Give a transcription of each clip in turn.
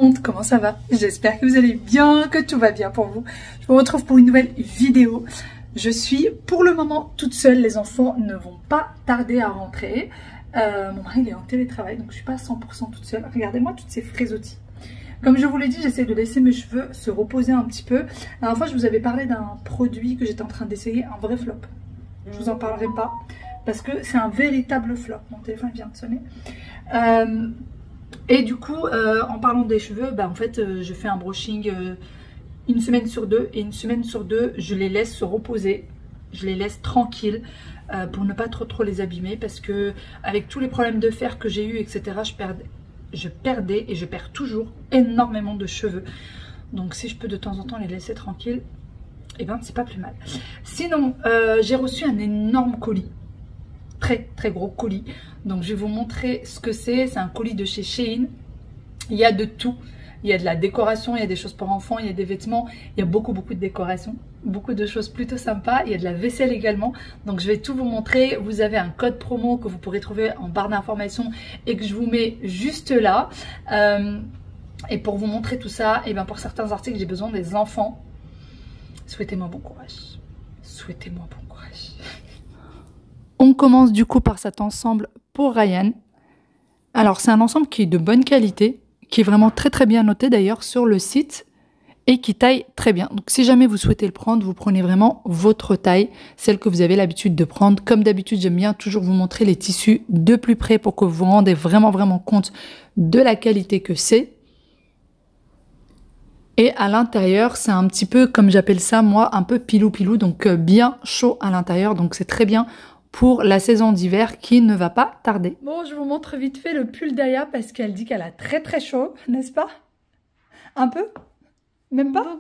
compte, comment ça va? J'espère que vous allez bien, que tout va bien pour vous. Je vous retrouve pour une nouvelle vidéo. Je suis pour le moment toute seule, les enfants ne vont pas tarder à rentrer. Mon mari il est en télétravail, donc je suis pas à 100% toute seule. Regardez-moi toutes ces frisottis. Comme je vous l'ai dit, j'essaie de laisser mes cheveux se reposer un petit peu. La dernière fois, je vous avais parlé d'un produit que j'étais en train d'essayer, un vrai flop. Je vous en parlerai pas, parce que c'est un véritable flop. Mon téléphone vient de sonner. Et du coup, en parlant des cheveux, en fait, je fais un brushing une semaine sur deux. Et une semaine sur deux, je les laisse se reposer. Je les laisse tranquilles pour ne pas trop les abîmer. Parce que avec tous les problèmes de fer que j'ai eu, etc., je perdais et je perds toujours énormément de cheveux. Donc si je peux de temps en temps les laisser tranquilles, eh ben c'est pas plus mal. Sinon, j'ai reçu un énorme colis. Très gros colis. Donc je vais vous montrer ce que c'est. C'est un colis de chez Shein. Il y a de tout. Il y a de la décoration, il y a des choses pour enfants, il y a des vêtements. Il y a beaucoup de décoration. Beaucoup de choses plutôt sympas. Il y a de la vaisselle également. Donc je vais tout vous montrer. Vous avez un code promo que vous pourrez trouver en barre d'informations et que je vous mets juste là. Et pour vous montrer tout ça, et pour certains articles, j'ai besoin des enfants. Souhaitez-moi bon courage. Souhaitez-moi bon courage. On commence du coup par cet ensemble pour Ryan. Alors c'est un ensemble qui est de bonne qualité, qui est vraiment très bien noté d'ailleurs sur le site et qui taille très bien. Donc si jamais vous souhaitez le prendre, vous prenez vraiment votre taille, celle que vous avez l'habitude de prendre. Comme d'habitude, j'aime bien toujours vous montrer les tissus de plus près pour que vous vous rendez vraiment compte de la qualité que c'est. Et à l'intérieur, c'est un petit peu, comme j'appelle ça moi, un peu pilou, donc bien chaud à l'intérieur. Donc c'est très bien pour la saison d'hiver qui ne va pas tarder. Bon, je vous montre vite fait le pull d'Aya parce qu'elle dit qu'elle a très chaud, n'est-ce pas? Un peu? Même pas?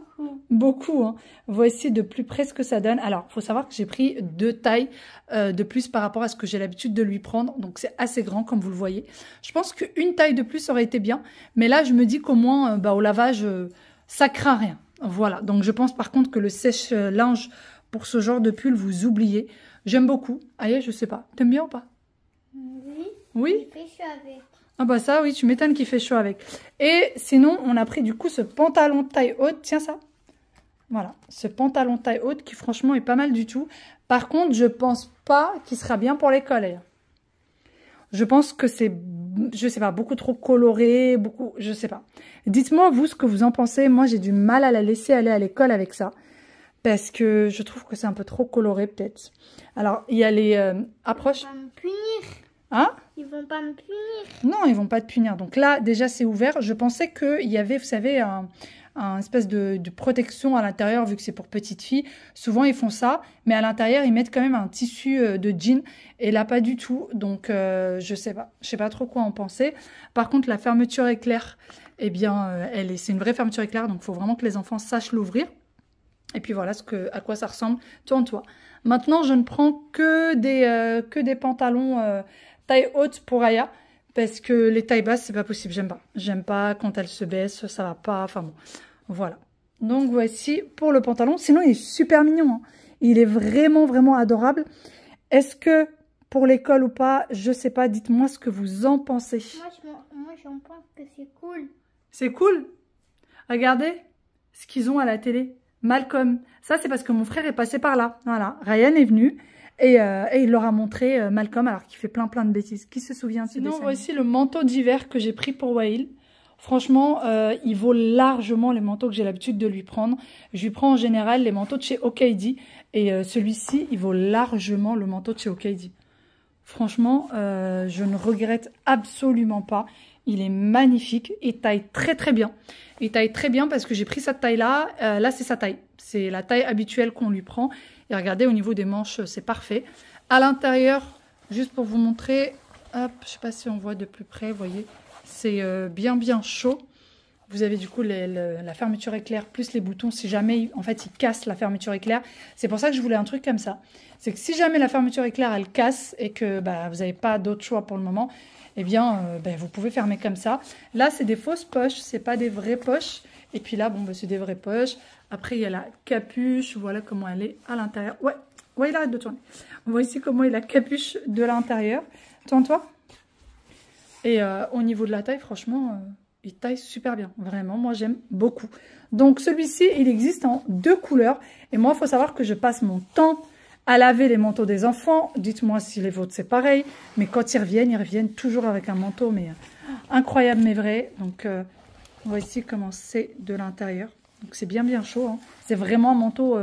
Beaucoup, hein. Voici de plus près ce que ça donne. Alors, il faut savoir que j'ai pris 2 tailles de plus par rapport à ce que j'ai l'habitude de lui prendre. Donc, c'est assez grand, comme vous le voyez. Je pense qu'une taille de plus aurait été bien. Mais là, je me dis qu'au moins, au lavage, ça craint rien. Voilà. Donc, je pense par contre que le sèche-linge pour ce genre de pull, vous oubliez. J'aime beaucoup. Aïe, je sais pas. T'aimes bien ou pas? Oui. Oui? Il fait chaud avec. Ah bah ça, oui, tu m'étonnes qu'il fait chaud avec. Et sinon, on a pris du coup ce pantalon taille haute. Tiens ça. Voilà, ce pantalon taille haute qui franchement est pas mal du tout. Par contre, je pense pas qu'il sera bien pour l'école. Je pense que c'est, je sais pas, beaucoup trop coloré, je sais pas. Dites-moi vous ce que vous en pensez. Moi, j'ai du mal à la laisser aller à l'école avec ça. Parce que je trouve que c'est un peu trop coloré peut-être. Alors, il y a les approches. Ils vont me punir. Hein? Ils vont pas me punir. Non, ils vont pas te punir. Donc là, déjà, c'est ouvert. Je pensais qu'il y avait, vous savez, un espèce de protection à l'intérieur, vu que c'est pour petites filles. Souvent, ils font ça. Mais à l'intérieur, ils mettent quand même un tissu de jean. Et là, pas du tout. Donc, je sais pas. Je sais pas trop quoi en penser. Par contre, la fermeture éclair, eh bien, c'est une vraie fermeture éclair. Donc, il faut vraiment que les enfants sachent l'ouvrir. Et puis voilà à quoi ça ressemble. Tourne-toi. Maintenant, je ne prends que des pantalons taille haute pour Aya. Parce que les tailles basses, c'est pas possible. J'aime pas. J'aime pas quand elles se baissent. Ça va pas. Enfin bon. Voilà. Donc voici pour le pantalon. Sinon, il est super mignon. Hein. Il est vraiment adorable. Est-ce que pour l'école ou pas, je sais pas. Dites-moi ce que vous en pensez. Moi, j'en pense que c'est cool. C'est cool. Regardez ce qu'ils ont à la télé. Malcolm. Ça, c'est parce que mon frère est passé par là. Voilà. Ryan est venu et il leur a montré Malcolm alors qu'il fait plein de bêtises. Qui se souvient de ce dessin? Voici le manteau d'hiver que j'ai pris pour Wael. Franchement, il vaut largement les manteaux que j'ai l'habitude de lui prendre. Je lui prends en général les manteaux de chez Okaidi. Et celui-ci, il vaut largement le manteau de chez Okaidi. Franchement, je ne regrette absolument pas. Il est magnifique. Il taille très bien. Il taille très bien parce que j'ai pris cette taille-là. Là, c'est sa taille. C'est la taille habituelle qu'on lui prend. Et regardez, au niveau des manches, c'est parfait. À l'intérieur, juste pour vous montrer, hop, je ne sais pas si on voit de plus près, vous voyez, c'est bien chaud. Vous avez du coup la fermeture éclair plus les boutons. Si jamais, en fait, il casse la fermeture éclair. C'est pour ça que je voulais un truc comme ça. C'est que si jamais la fermeture éclair, elle casse et que vous n'avez pas d'autre choix pour le moment, eh bien, vous pouvez fermer comme ça. Là, c'est des fausses poches, c'est pas des vraies poches. Et puis là, c'est des vraies poches. Après, il y a la capuche. Voilà comment elle est à l'intérieur. Ouais, il arrête de tourner. On voit ici comment est la capuche de l'intérieur. Tourne-toi. Et au niveau de la taille, franchement, Il taille super bien. Vraiment, moi, j'aime beaucoup. Donc, celui-ci, il existe en 2 couleurs. Et moi, il faut savoir que je passe mon temps à laver les manteaux des enfants. Dites-moi si les vôtres, c'est pareil. Mais quand ils reviennent toujours avec un manteau, mais incroyable, mais vrai. Donc, voici comment c'est de l'intérieur. Donc, c'est bien, bien chaud. Hein. C'est vraiment un manteau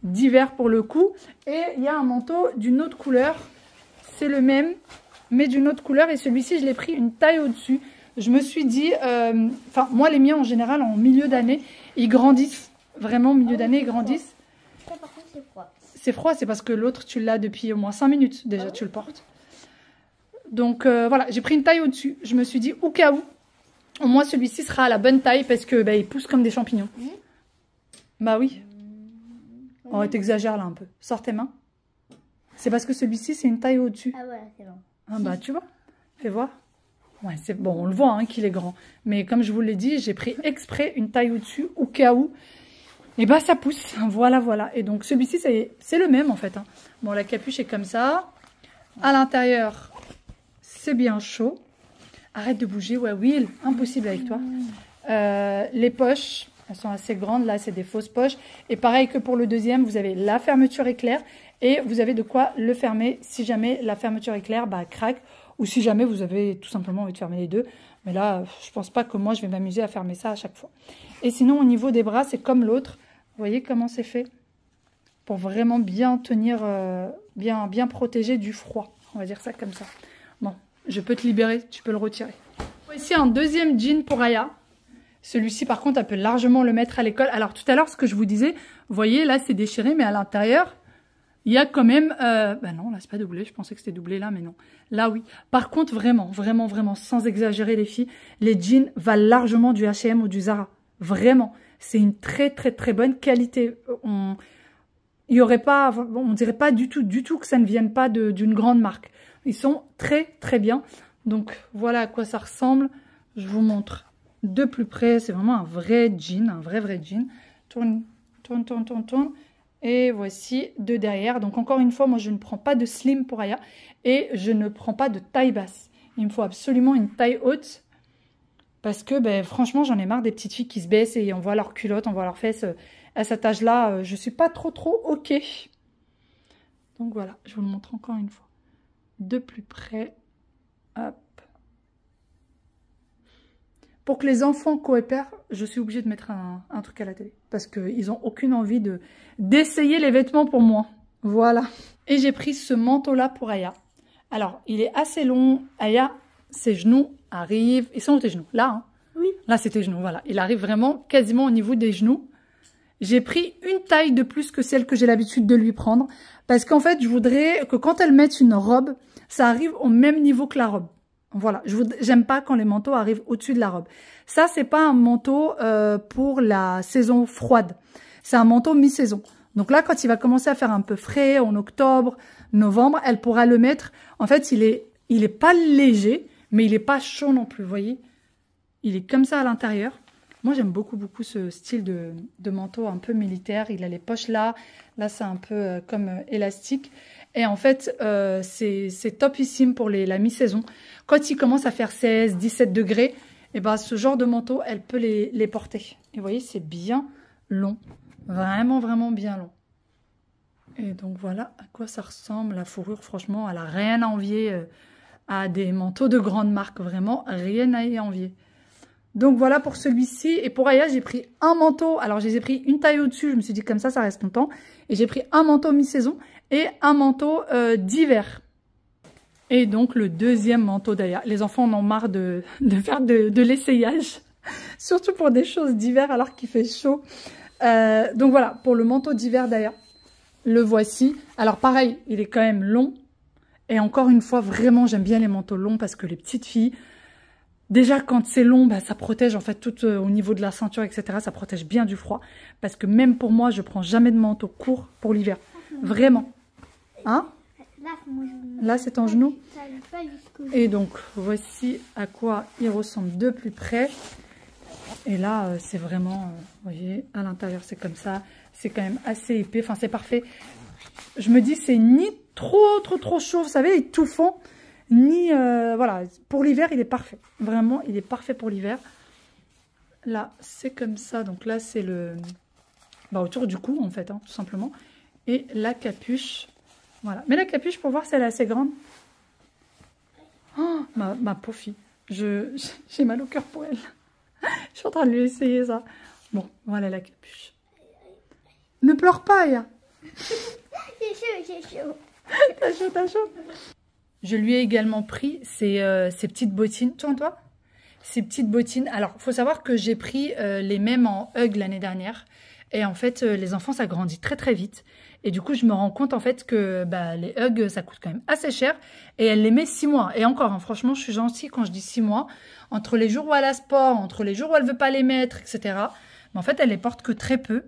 d'hiver pour le coup. Et il y a un manteau d'une autre couleur. C'est le même, mais d'une autre couleur. Et celui-ci, je l'ai pris une taille au-dessus. Je me suis dit, enfin, moi, les miens, en général, en milieu d'année, ils grandissent. Vraiment, au milieu d'année, ils grandissent. Ça, par contre, c'est froid. C'est froid, c'est parce que l'autre, tu l'as depuis au moins 5 minutes. Déjà, tu le portes. Donc, voilà, j'ai pris une taille au-dessus. Je me suis dit, au cas où, au moins, celui-ci sera à la bonne taille parce que il pousse comme des champignons. Bah oui. Oh, t'exagères là un peu. Sors tes mains. C'est parce que celui-ci, c'est une taille au-dessus. Ah voilà, c'est bon. Ah bah, tu vois. Fais voir. Ouais, c'est bon, on le voit hein, qu'il est grand. Mais comme je vous l'ai dit, j'ai pris exprès une taille au-dessus, au cas où. Et bah, ça pousse. Voilà, voilà. Et donc, celui-ci, c'est le même, en fait. Hein. Bon, la capuche est comme ça. À l'intérieur, c'est bien chaud. Arrête de bouger, ouais, Will. Impossible avec toi. Les poches, elles sont assez grandes. Là, c'est des fausses poches. Et pareil que pour le deuxième, vous avez la fermeture éclair. Et vous avez de quoi le fermer si jamais la fermeture éclair craque. Ou si jamais vous avez tout simplement envie de fermer les deux. Mais là, je pense pas que moi, je vais m'amuser à fermer ça à chaque fois. Et sinon, au niveau des bras, c'est comme l'autre. Vous voyez comment c'est fait? Pour vraiment bien tenir, bien protéger du froid. On va dire ça comme ça. Bon, je peux te libérer, tu peux le retirer. Voici un deuxième jean pour Aya. Celui-ci, par contre, elle peut largement le mettre à l'école. Alors, tout à l'heure, ce que je vous disais, vous voyez, là, c'est déchiré, mais à l'intérieur... Il y a quand même... bah non, là, c'est pas doublé. Je pensais que c'était doublé là, mais non. Là, oui. Par contre, vraiment, vraiment, vraiment, sans exagérer, les filles, les jeans valent largement du H&M ou du Zara. Vraiment. C'est une très, très, très bonne qualité. Il y aurait pas... On dirait pas du tout que ça ne vienne pas d'une grande marque. Ils sont très, très bien. Donc, voilà à quoi ça ressemble. Je vous montre de plus près. C'est vraiment un vrai jean, un vrai jean. Tourne, tourne, tourne, tourne, tourne. Et voici de derrière. Donc encore une fois, moi je ne prends pas de slim pour Aya. Et je ne prends pas de taille basse. Il me faut absolument une taille haute. Parce que franchement, j'en ai marre des petites filles qui se baissent et on voit leurs culottes, on voit leurs fesses. À cet âge-là, je ne suis pas trop OK. Donc voilà, je vous le montre encore une fois. De plus près. Hop. Pour que les enfants coopèrent, je suis obligée de mettre un truc à la télé. Parce qu'ils n'ont aucune envie d'essayer les vêtements pour moi. Voilà. Et j'ai pris ce manteau-là pour Aya. Alors, il est assez long. Aya, ses genoux arrivent... Ils sont où tes genoux? Là, hein? Oui. Là, c'est tes genoux, voilà. Il arrive vraiment quasiment au niveau des genoux. J'ai pris une taille de plus que celle que j'ai l'habitude de lui prendre. Parce qu'en fait, je voudrais que quand elle mette une robe, ça arrive au même niveau que la robe. Voilà, j'aime pas quand les manteaux arrivent au-dessus de la robe. Ça, c'est pas un manteau pour la saison froide. C'est un manteau mi-saison. Donc là, quand il va commencer à faire un peu frais, en octobre, novembre, elle pourra le mettre. En fait, il est pas léger, mais il est pas chaud non plus, vous voyez. Il est comme ça à l'intérieur. Moi, j'aime beaucoup ce style de manteau un peu militaire. Il a les poches là. Là, c'est un peu comme élastique. Et en fait, c'est topissime pour la mi-saison. Quand il commence à faire 16, 17 degrés, et ce genre de manteau, elle peut les porter. Et vous voyez, c'est bien long. Vraiment, vraiment bien long. Et donc, voilà à quoi ça ressemble. La fourrure, franchement, elle n'a rien à envier à des manteaux de grande marque. Vraiment, rien à y envier. Donc, voilà pour celui-ci. Et pour Aya, j'ai pris un manteau. Alors, je les ai pris une taille au-dessus. Je me suis dit, comme ça reste longtemps. Et j'ai pris un manteau mi-saison et un manteau d'hiver. Et donc, le deuxième manteau d'Aya. Les enfants en ont marre de faire de l'essayage. Surtout pour des choses d'hiver alors qu'il fait chaud. Donc, voilà, pour le manteau d'hiver d'Aya. Le voici. Alors, pareil, il est quand même long. Et encore une fois, vraiment, j'aime bien les manteaux longs parce que les petites filles... Déjà, quand c'est long, ça protège en fait tout au niveau de la ceinture, etc. Ça protège bien du froid. Parce que même pour moi, je prends jamais de manteau court pour l'hiver. Vraiment. Hein? Là, c'est ton genou. Et donc, voici à quoi il ressemble de plus près. Et là, c'est vraiment, vous voyez, à l'intérieur, c'est comme ça. C'est quand même assez épais. Enfin, c'est parfait. Je me dis, c'est ni trop chaud, vous savez, étouffant. Ni, voilà, pour l'hiver, il est parfait. Vraiment, il est parfait pour l'hiver. là, c'est comme ça. Donc là, c'est le... Bah, autour du cou, en fait, hein, tout simplement. Et la capuche. Voilà. Mais la capuche, pour voir si elle est assez grande. Oh, ma pauvre fille. J'ai mal au cœur pour elle. Je suis en train de lui essayer ça. Bon, voilà la capuche. Ne pleure pas, Aya. J'ai chaud. T'as chaud. Je lui ai également pris ces petites bottines. Tourne-toi. Ces petites bottines. Alors, il faut savoir que j'ai pris les mêmes en Hug l'année dernière. Et en fait, les enfants, ça grandit très très vite. Et du coup, je me rends compte en fait que bah, les Hug, ça coûte quand même assez cher. Et elle les met 6 mois. Et encore, hein, franchement, je suis gentille quand je dis 6 mois. Entre les jours où elle a sport, entre les jours où elle veut pas les mettre, etc. Mais en fait, elle les porte que très peu.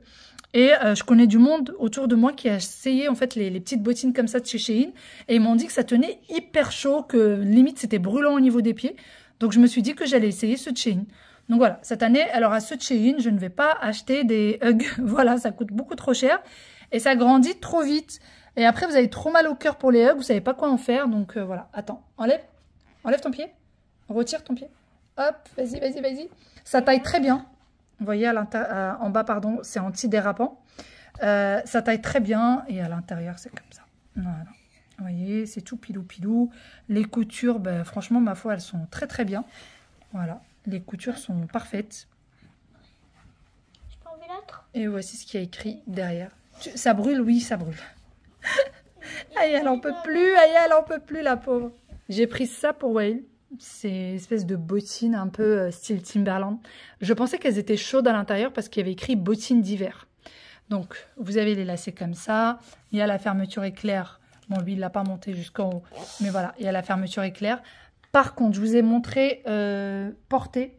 Et je connais du monde autour de moi qui a essayé en fait les petites bottines comme ça de chez Shein. Et ils m'ont dit que ça tenait hyper chaud, que limite c'était brûlant au niveau des pieds. Donc je me suis dit que j'allais essayer ceux de Shein. Donc voilà, cette année, alors à ceux de Shein, je ne vais pas acheter des Hug. Voilà, ça coûte beaucoup trop cher. Et ça grandit trop vite. Et après, vous avez trop mal au cœur pour les Hug, vous savez pas quoi en faire. Donc voilà, attends, enlève ton pied. Retire ton pied. Hop, vas-y. Ça taille très bien. Vous voyez, en bas, pardon, c'est antidérapant. Ça taille très bien. Et à l'intérieur, c'est comme ça. Voilà. Vous voyez, c'est tout pilou. Les coutures, ben, franchement, ma foi, elles sont très très bien. Voilà, les coutures sont parfaites. Je peux enlever l'autre? Et voici ce qu'il y a écrit derrière. Ça brûle, oui, ça brûle. Aïe, elle en peut plus, la pauvre. J'ai pris ça pour Wael. C'est une espèce de bottines un peu style Timberland. Je pensais qu'elles étaient chaudes à l'intérieur parce qu'il y avait écrit bottines d'hiver. Donc, vous avez les lacets comme ça. Il y a la fermeture éclair. Bon, lui, il ne l'a pas monté jusqu'en haut. Mais voilà, il y a la fermeture éclair. Par contre, je vous ai montré portée.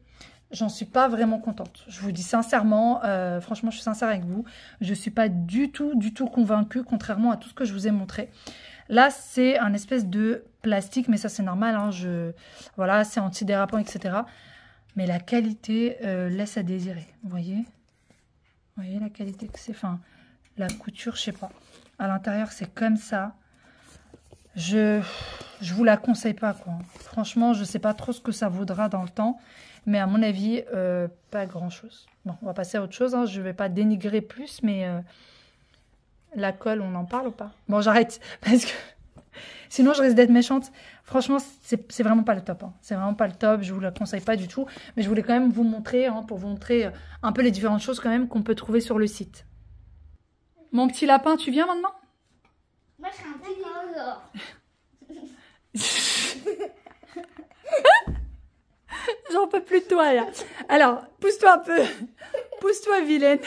J'en suis pas vraiment contente. Je vous dis sincèrement, franchement, je suis sincère avec vous. Je ne suis pas du tout convaincue, contrairement à tout ce que je vous ai montré. Là, c'est un espèce de plastique, mais ça, c'est normal. Hein, voilà, c'est antidérapant, etc. Mais la qualité laisse à désirer. Vous voyez la qualité que c'est. Enfin, la couture, je sais pas. À l'intérieur, c'est comme ça. Je vous la conseille pas, quoi. Franchement, je sais pas trop ce que ça vaudra dans le temps. Mais à mon avis, pas grand-chose. Bon, on va passer à autre chose. Hein. Je vais pas dénigrer plus, mais... la colle, on en parle ou pas? Bon, j'arrête, parce que sinon je risque d'être méchante. Franchement, c'est vraiment pas le top. Hein. C'est vraiment pas le top, je vous la conseille pas du tout. Mais je voulais quand même vous montrer, hein, pour vous montrer un peu les différentes choses quand même qu'on peut trouver sur le site. Mon petit lapin, tu viens maintenant? Moi, je serai un petit dinosaure. J'en peux plus de toi, là. Alors, pousse-toi un peu. Pousse-toi, vilaine.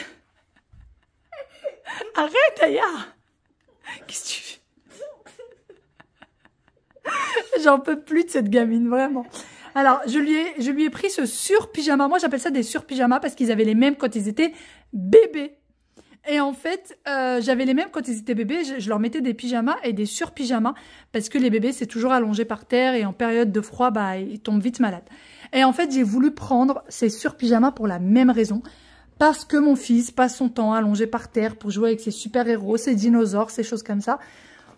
Arrête, Aya. Qu'est-ce que tu fais? J'en peux plus de cette gamine, vraiment. Alors, je lui ai pris ce sur-pyjama. Moi, j'appelle ça des sur-pyjamas parce qu'ils avaient les mêmes quand ils étaient bébés. Et en fait, j'avais les mêmes quand ils étaient bébés. Je leur mettais des pyjamas et des sur-pyjamas parce que les bébés, c'est toujours allongé par terre et en période de froid, bah, ils tombent vite malades. Et en fait, j'ai voulu prendre ces sur-pyjamas pour la même raison. Parce que mon fils passe son temps allongé par terre pour jouer avec ses super-héros, ses dinosaures, ces choses comme ça.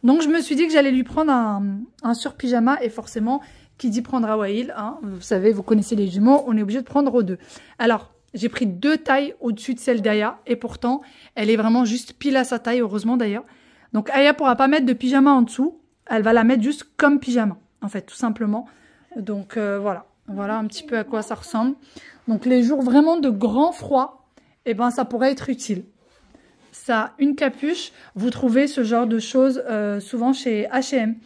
Donc, je me suis dit que j'allais lui prendre un sur-pyjama. Et forcément, qui dit prendre à Wael, hein, vous savez, vous connaissez les jumeaux, on est obligé de prendre aux deux. Alors, j'ai pris 2 tailles au-dessus de celle d'Aya. Et pourtant, elle est vraiment juste pile à sa taille, heureusement d'ailleurs. Donc, Aya ne pourra pas mettre de pyjama en dessous. Elle va la mettre juste comme pyjama, en fait, tout simplement. Donc, voilà. Voilà un petit peu à quoi ça ressemble. Donc, les jours vraiment de grand froid, eh ben, ça pourrait être utile. Ça, une capuche, vous trouvez ce genre de choses souvent chez H&M.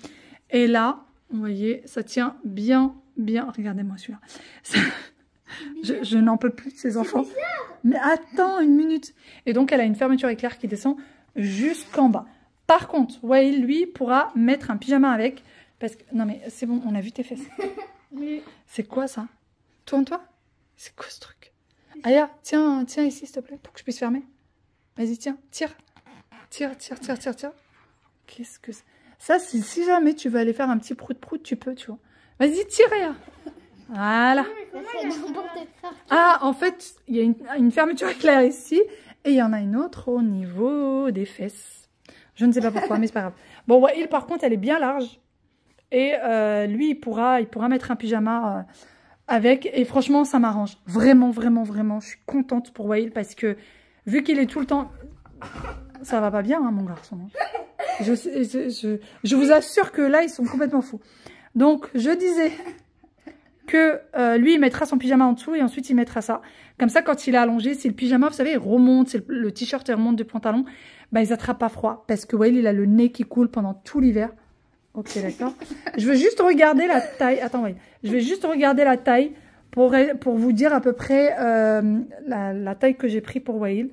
Et là, vous voyez, ça tient bien. Regardez-moi celui-là. Je n'en peux plus de ces enfants. Mais attends une minute. Et donc, elle a une fermeture éclair qui descend jusqu'en bas. Par contre, Wael, lui, pourra mettre un pyjama avec. Parce que... Non, mais c'est bon, on a vu tes fesses. C'est quoi ça? Tourne-toi. C'est quoi ce truc? Aya, tiens ici, s'il te plaît, pour que je puisse fermer. Vas-y, tiens, tire. Tire. Qu'est-ce que c'est? Ça, si jamais tu veux aller faire un petit prout-prout, tu peux, tu vois. Vas-y, tire, Aya. Voilà. Ah, en fait, il y a une fermeture éclair ici, et il y en a une autre au niveau des fesses. Je ne sais pas pourquoi, mais c'est pas grave. Bon, Wael, par contre, elle est bien large. Et lui, il pourra mettre un pyjama avec. Et franchement, ça m'arrange. Vraiment, vraiment, vraiment. Je suis contente pour Wael parce que vu qu'il est tout le temps... Ça va pas bien, hein, mon garçon. Je vous assure que là, ils sont complètement fous. Donc, je disais que lui, il mettra son pyjama en dessous et ensuite, il mettra ça. Comme ça, quand il est allongé, si le pyjama, vous savez, il remonte, si le t-shirt remonte du pantalon, bah, ils n'attrapent pas froid. Parce que Wael, il a le nez qui coule pendant tout l'hiver. Ok, d'accord. Je veux juste regarder la taille. Attends, Wael. Je vais juste regarder la taille pour vous dire à peu près la taille que j'ai pris pour Wael.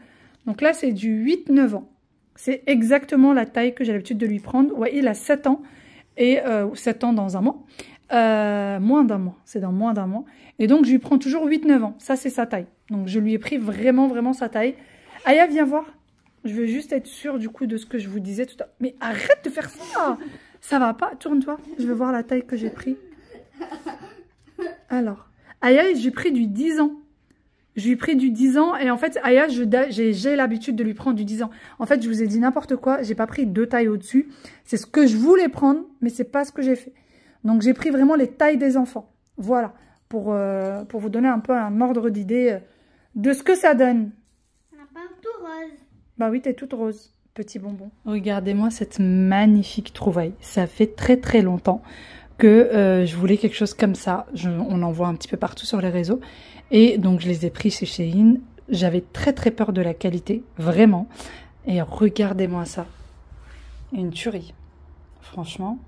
Donc là, c'est du 8-9 ans. C'est exactement la taille que j'ai l'habitude de lui prendre. Ouais, il a 7 ans, et 7 ans dans un mois. Moins d'un mois, c'est dans moins d'un mois. Et donc, je lui prends toujours 8-9 ans. Ça, c'est sa taille. Donc, je lui ai pris vraiment, vraiment sa taille. Aya, viens voir. Je veux juste être sûre, du coup, de ce que je vous disais tout à l'heure. Mais arrête de faire ça. Ça va pas, tourne-toi. Je veux voir la taille que j'ai pris. Alors, Aya, j'ai pris du 10 ans. Je lui ai pris du 10 ans et en fait, Aya, j'ai l'habitude de lui prendre du 10 ans. En fait, je vous ai dit n'importe quoi. J'ai pas pris 2 tailles au-dessus. C'est ce que je voulais prendre, mais c'est pas ce que j'ai fait. Donc, j'ai pris vraiment les tailles des enfants. Voilà, pour vous donner un peu un ordre d'idée de ce que ça donne. On n'a pas tout rose. Bah oui, t'es toute rose, petit bonbon. Regardez-moi cette magnifique trouvaille. Ça fait très très longtemps que je voulais quelque chose comme ça. On en voit un petit peu partout sur les réseaux. Et donc, je les ai pris chez Shein. J'avais très très peur de la qualité, vraiment. Et regardez-moi ça. Une tuerie. Franchement,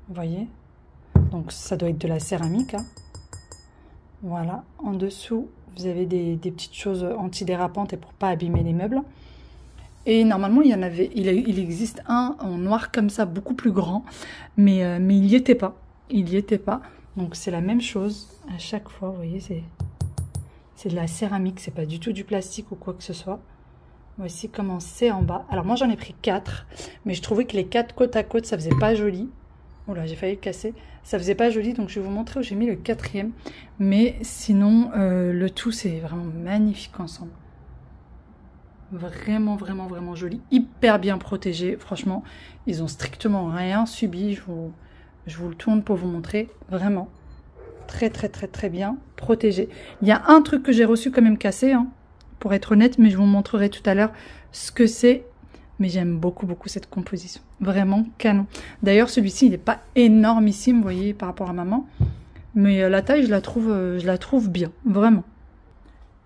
vous voyez? Donc, ça doit être de la céramique. Hein. Voilà. En dessous, vous avez des petites choses antidérapantes et pour pas abîmer les meubles. Et normalement, il existe un en noir comme ça, beaucoup plus grand. Mais il n'y était pas. Il n'y était pas. Donc, c'est la même chose à chaque fois. Vous voyez, c'est de la céramique. C'est pas du tout du plastique ou quoi que ce soit. Voici comment c'est en bas. Alors, moi, j'en ai pris 4. Mais je trouvais que les 4 côte à côte, ça faisait pas joli. Oh là, j'ai failli le casser. Ça faisait pas joli. Donc, je vais vous montrer où j'ai mis le 4e. Mais sinon, le tout, c'est vraiment magnifique ensemble. Vraiment, vraiment, vraiment joli. Hyper bien protégé. Franchement, ils ont strictement rien subi. Je vous le tourne pour vous montrer. Vraiment. Très, très, très, très bien protégé. Il y a un truc que j'ai reçu quand même cassé, hein, pour être honnête, mais je vous montrerai tout à l'heure ce que c'est. Mais j'aime beaucoup, beaucoup cette composition. Vraiment canon. D'ailleurs, celui-ci, il n'est pas énormissime, vous voyez, par rapport à maman. Mais la taille, je la trouve bien. Vraiment.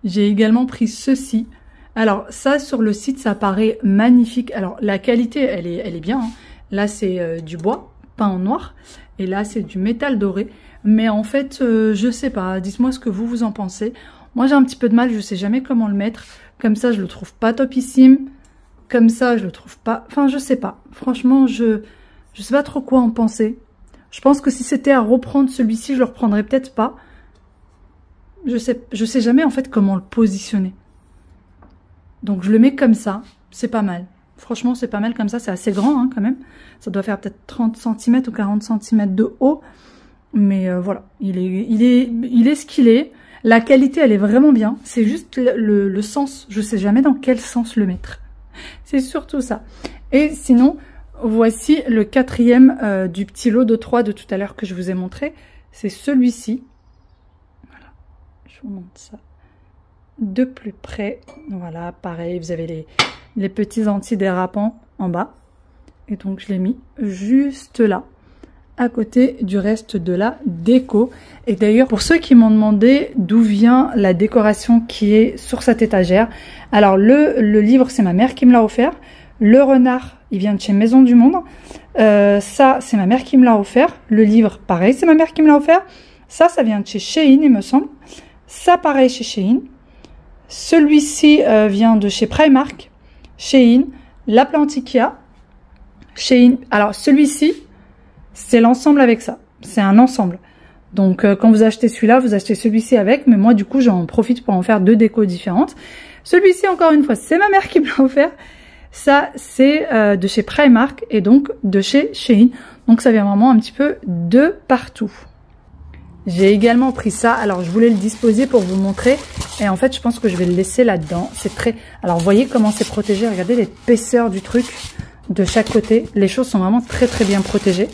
J'ai également pris ceci. Alors, ça, sur le site, ça paraît magnifique. Alors, la qualité, elle est bien. Hein. Là, c'est du bois, peint en noir. Et là, c'est du métal doré. Mais en fait, je sais pas. Dites-moi ce que vous en pensez. Moi, j'ai un petit peu de mal. Je sais jamais comment le mettre. Comme ça, je le trouve pas topissime. Comme ça, je le trouve pas... Enfin, je sais pas. Franchement, je sais pas trop quoi en penser. Je pense que si c'était à reprendre celui-ci, je le reprendrais peut-être pas. Je sais jamais, en fait, comment le positionner. Donc, je le mets comme ça. C'est pas mal. Franchement, c'est pas mal comme ça. C'est assez grand, hein, quand même. Ça doit faire peut-être 30 cm ou 40 cm de haut. Mais voilà, il est ce qu'il est. La qualité, elle est vraiment bien. C'est juste le sens. Je sais jamais dans quel sens le mettre. C'est surtout ça. Et sinon, voici le 4e du petit lot de 3 de tout à l'heure que je vous ai montré. C'est celui-ci. Voilà, je vous montre ça de plus près. Voilà, pareil, vous avez les petits antidérapants en bas. Et donc, je l'ai mis juste là, à côté du reste de la déco. Et d'ailleurs, pour ceux qui m'ont demandé d'où vient la décoration qui est sur cette étagère, alors le livre, c'est ma mère qui me l'a offert. Le renard, il vient de chez Maison du Monde. Ça, c'est ma mère qui me l'a offert. Le livre, pareil, c'est ma mère qui me l'a offert. Ça vient de chez Shein, il me semble. Ça, pareil, chez Shein. Celui-ci vient de chez Primark, Shein, La Plantikia, Shein. Alors, celui-ci, c'est l'ensemble avec ça. C'est un ensemble. Donc, quand vous achetez celui-là, vous achetez celui-ci avec. Mais moi, du coup, j'en profite pour en faire 2 décos différentes. Celui-ci, encore une fois, c'est ma mère qui me l'a offert. Ça, c'est de chez Primark et donc de chez Shein. Donc, ça vient vraiment un petit peu de partout. J'ai également pris ça. Alors, je voulais le disposer pour vous montrer. Et en fait, je pense que je vais le laisser là-dedans. C'est très... Alors, vous voyez comment c'est protégé. Regardez l'épaisseur du truc de chaque côté. Les choses sont vraiment très, très bien protégées.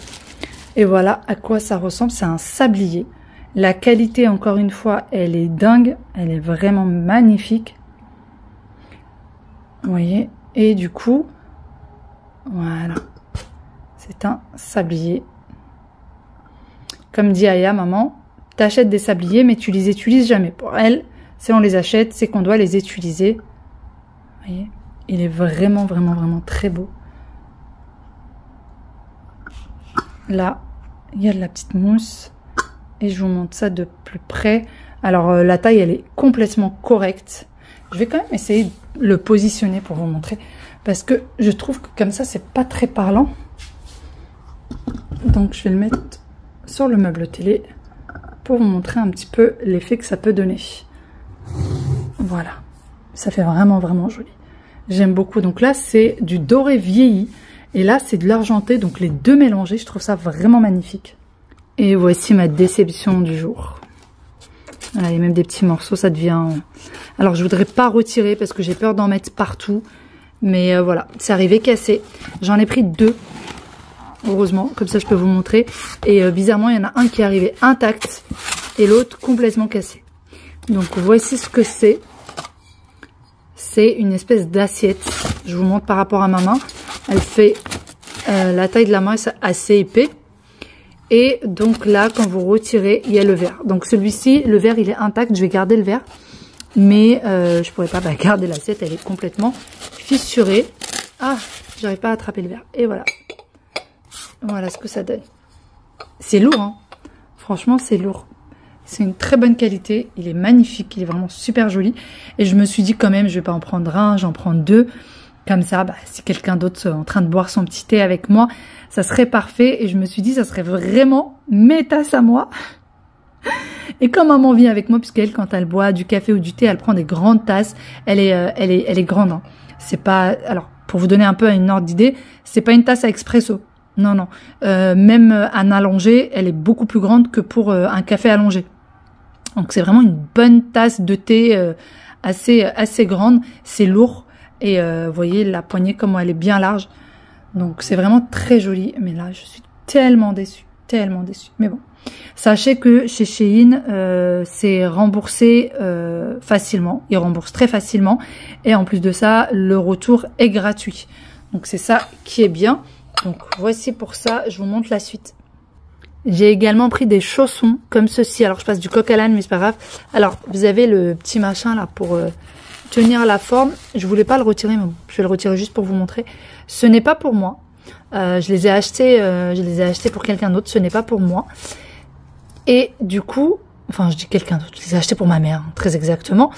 Et voilà à quoi ça ressemble. C'est un sablier. La qualité, encore une fois, elle est dingue. Elle est vraiment magnifique. Vous voyez? Et du coup, voilà. C'est un sablier. Comme dit Aya, maman, t'achètes des sabliers, mais tu les utilises jamais. Pour elle, si on les achète, c'est qu'on doit les utiliser. Vous voyez? Il est vraiment, vraiment, vraiment très beau. Là, il y a de la petite mousse. Et je vous montre ça de plus près. Alors, la taille, elle est complètement correcte. Je vais quand même essayer de le positionner pour vous montrer. Parce que je trouve que comme ça, c'est pas très parlant. Donc, je vais le mettre sur le meuble télé pour vous montrer un petit peu l'effet que ça peut donner. Voilà. Ça fait vraiment, vraiment joli. J'aime beaucoup. Donc là, c'est du doré vieilli. Et là, c'est de l'argenté. Donc, les deux mélangés, je trouve ça vraiment magnifique. Et voici ma déception du jour. Voilà, il y a même des petits morceaux, ça devient... Alors, je voudrais pas retirer parce que j'ai peur d'en mettre partout. Mais voilà, c'est arrivé cassé. J'en ai pris 2. Heureusement, comme ça je peux vous montrer. Et bizarrement, il y en a un qui est arrivé intact et l'autre complètement cassé. Donc, voici ce que c'est. C'est une espèce d'assiette. Je vous montre par rapport à ma main. Elle fait la taille de la main, c'est assez épais. Et donc là, quand vous retirez, il y a le verre. Donc celui-ci, le verre, il est intact. Je vais garder le verre. Mais je pourrais pas garder l'assiette. Elle est complètement fissurée. Ah, j'arrive pas à attraper le verre. Et voilà. Voilà ce que ça donne. C'est lourd, hein. Franchement, c'est lourd. C'est une très bonne qualité. Il est magnifique. Il est vraiment super joli. Et je me suis dit quand même, je vais pas en prendre un. J'en prends 2. Comme ça, bah, si quelqu'un d'autre est en train de boire son petit thé avec moi, ça serait parfait. Et je me suis dit, ça serait vraiment mes tasses à moi. Et quand maman vient avec moi, puisqu'elle, quand elle boit du café ou du thé, elle prend des grandes tasses. Elle est grande. Hein. C'est pas, alors, pour vous donner un peu une ordre d'idée, c'est pas une tasse à expresso. Non, non. Même un allongé, elle est beaucoup plus grande que pour un café allongé. Donc, c'est vraiment une bonne tasse de thé assez grande. C'est lourd. Et vous voyez la poignée comment elle est bien large. Donc c'est vraiment très joli. Mais là je suis tellement déçue. Tellement déçue. Mais bon. Sachez que chez Shein c'est remboursé facilement. Ils remboursent très facilement. Et en plus de ça le retour est gratuit. Donc c'est ça qui est bien. Donc voici pour ça. Je vous montre la suite. J'ai également pris des chaussons comme ceci. Alors je passe du coq à l'âne mais c'est pas grave. Alors vous avez le petit machin là pour... tenir la forme. Je voulais pas le retirer, mais bon, je vais le retirer juste pour vous montrer. Ce n'est pas pour moi. Je les ai achetés pour quelqu'un d'autre. Ce n'est pas pour moi. Et du coup, enfin, je dis quelqu'un d'autre. Je les ai achetés pour ma mère, très exactement.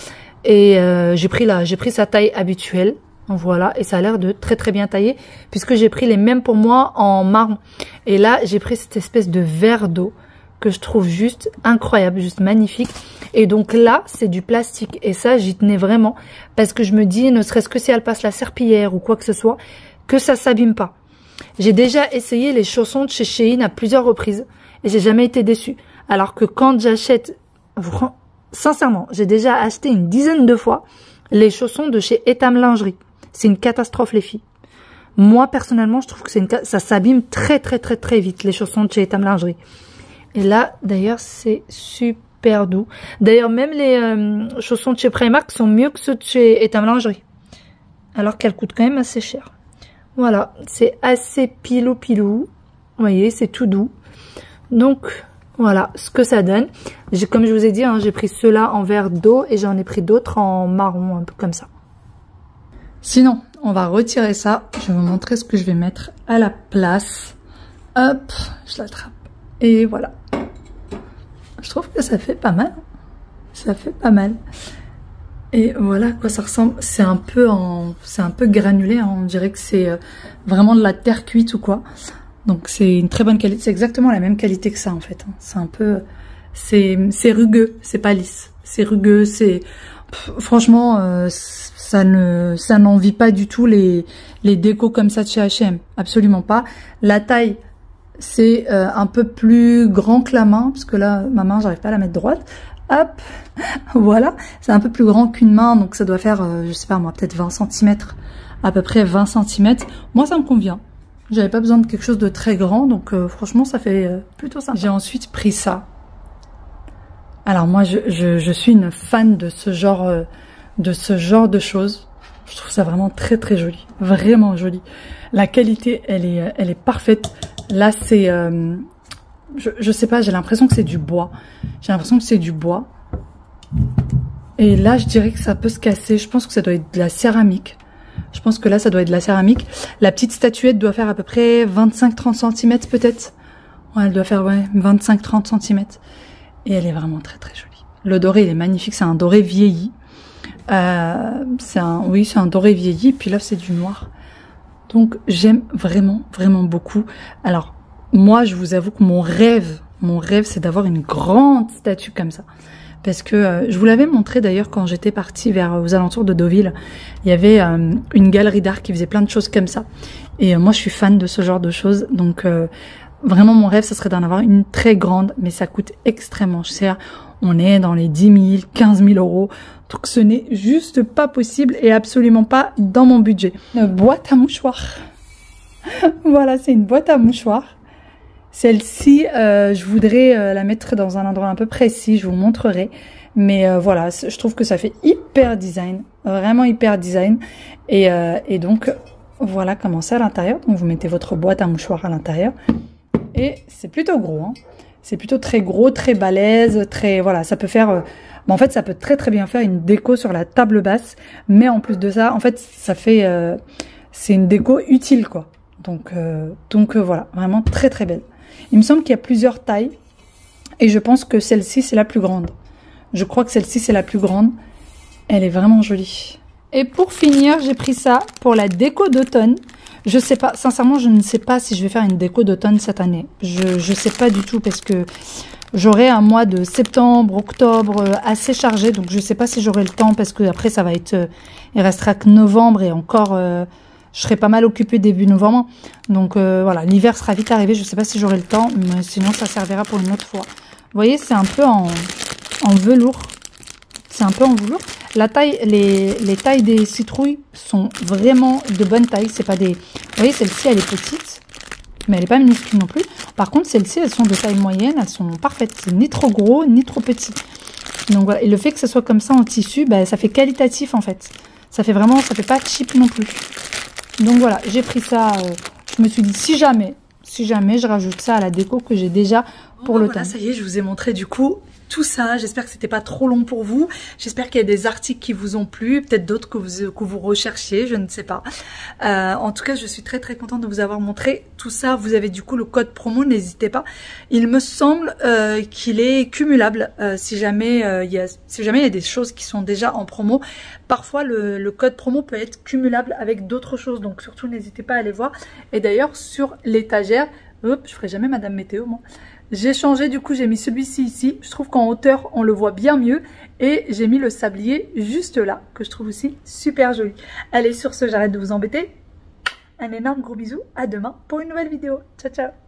Et j'ai pris sa taille habituelle. Voilà, et ça a l'air de très très bien tailler puisque j'ai pris les mêmes pour moi en marron. Et là, j'ai pris cette espèce de verre d'eau que je trouve juste incroyable, juste magnifique. Et donc là, c'est du plastique. Et ça, j'y tenais vraiment. Parce que je me dis, ne serait-ce que si elle passe la serpillière ou quoi que ce soit, que ça s'abîme pas. J'ai déjà essayé les chaussons de chez Shein à plusieurs reprises. Et j'ai jamais été déçue. Alors que quand j'achète... Sincèrement, j'ai déjà acheté une dizaine de fois les chaussons de chez Etam Lingerie. C'est une catastrophe, les filles. Moi, personnellement, je trouve que ça s'abîme très, très, très, très vite, les chaussons de chez Etam Lingerie. Et là, d'ailleurs, c'est super doux. D'ailleurs, même les chaussons de chez Primark sont mieux que ceux de chez Etam Lingerie. Alors qu'elles coûtent quand même assez cher. Voilà, c'est assez pilou-pilou. Vous voyez, c'est tout doux. Donc, voilà ce que ça donne. Comme je vous ai dit, hein, j'ai pris ceux-là en verre d'eau et j'en ai pris d'autres en marron, un peu comme ça. Sinon, on va retirer ça. Je vais vous montrer ce que je vais mettre à la place. Hop, je l'attrape. Et voilà. Je trouve que ça fait pas mal. Ça fait pas mal. Et voilà à quoi ça ressemble. C'est un peu granulé. Hein. On dirait que c'est vraiment de la terre cuite ou quoi. Donc c'est une très bonne qualité. C'est exactement la même qualité que ça en fait. Hein. C'est un peu... C'est rugueux. C'est pas lisse. C'est rugueux. Franchement, ça n'envie pas du tout les décos comme ça de chez H&M. Absolument pas. La taille... c'est un peu plus grand que la main, parce que là, ma main, j'arrive pas à la mettre droite. Hop, voilà. C'est un peu plus grand qu'une main, donc ça doit faire, je sais pas moi, peut-être 20 cm. À peu près 20 cm. Moi, ça me convient. J'avais pas besoin de quelque chose de très grand, donc franchement, ça fait plutôt sympa. J'ai ensuite pris ça. Alors moi, je suis une fan de ce genre de choses. Je trouve ça vraiment très très joli, vraiment joli. La qualité, elle est parfaite. Là, c'est, je sais pas, j'ai l'impression que c'est du bois. J'ai l'impression que c'est du bois. Et là, je dirais que ça peut se casser. Je pense que ça doit être de la céramique. Je pense que là, ça doit être de la céramique. La petite statuette doit faire à peu près 25-30 cm peut-être. Ouais, elle doit faire 25-30 cm. Et elle est vraiment très très jolie. Le doré, il est magnifique. C'est un doré vieilli. C'est un doré vieilli. Puis là, c'est du noir. Donc, j'aime vraiment, vraiment beaucoup. Alors, moi, je vous avoue que mon rêve, c'est d'avoir une grande statue comme ça. Parce que je vous l'avais montré d'ailleurs quand j'étais partie aux alentours de Deauville. Il y avait une galerie d'art qui faisait plein de choses comme ça. Et moi, je suis fan de ce genre de choses. Donc, vraiment, mon rêve, ce serait d'en avoir une très grande. Mais ça coûte extrêmement cher. On est dans les 10 000, 15 000 euros. Donc, ce n'est juste pas possible et absolument pas dans mon budget. Une boîte à mouchoirs. Voilà, c'est une boîte à mouchoirs. Celle-ci, je voudrais la mettre dans un endroit un peu précis, je vous montrerai. Mais voilà, je trouve que ça fait hyper design, vraiment hyper design. Et donc, voilà comment c'est à l'intérieur. Donc, vous mettez votre boîte à mouchoirs à l'intérieur. Et c'est plutôt gros, hein. C'est plutôt très gros, très balèze, très... Voilà, ça peut faire... en fait, ça peut très très bien faire une déco sur la table basse. Mais en plus de ça, en fait, ça fait... c'est une déco utile, quoi. Donc voilà, vraiment très très belle. Il me semble qu'il y a plusieurs tailles et je pense que celle-ci c'est la plus grande. Je crois que celle-ci c'est la plus grande. Elle est vraiment jolie. Et pour finir, j'ai pris ça pour la déco d'automne. Je sais pas, sincèrement, je ne sais pas si je vais faire une déco d'automne cette année. Je sais pas du tout parce que j'aurai un mois de septembre, octobre assez chargé. Donc je sais pas si j'aurai le temps parce que après ça va être... il restera que novembre et encore... je serai pas mal occupée début novembre. Donc voilà, l'hiver sera vite arrivé. Je sais pas si j'aurai le temps, mais sinon ça servira pour une autre fois. Vous voyez, c'est un peu en velours. C'est un peu en velours. La taille, les tailles des citrouilles sont vraiment de bonne taille. C'est pas des... Vous voyez, celle-ci, elle est petite, mais elle est pas minuscule non plus. Par contre, celles-ci, elles sont de taille moyenne. Elles sont parfaites. C'est ni trop gros, ni trop petit. Donc voilà. Et le fait que ce soit comme ça en tissu, bah, ça fait qualitatif en fait. Ça fait vraiment, ça fait pas cheap non plus. Donc voilà, j'ai pris ça, je me suis dit si jamais je rajoute ça à la déco que j'ai déjà pour l'automne. Voilà, ça y est, je vous ai montré du coup tout ça. J'espère que c'était pas trop long pour vous. J'espère qu'il y a des articles qui vous ont plu, peut-être d'autres que vous recherchiez, je ne sais pas. En tout cas, je suis très très contente de vous avoir montré tout ça. Vous avez du coup le code promo, n'hésitez pas. Il me semble qu'il est cumulable si jamais il y a des choses qui sont déjà en promo. Parfois, le code promo peut être cumulable avec d'autres choses, donc surtout n'hésitez pas à aller voir. Et d'ailleurs, sur l'étagère, hop, je ferai jamais Madame Météo, moi. J'ai changé, du coup, j'ai mis celui-ci ici. Je trouve qu'en hauteur, on le voit bien mieux. Et j'ai mis le sablier juste là, que je trouve aussi super joli. Allez, sur ce, j'arrête de vous embêter. Un énorme gros bisou. À demain pour une nouvelle vidéo. Ciao, ciao.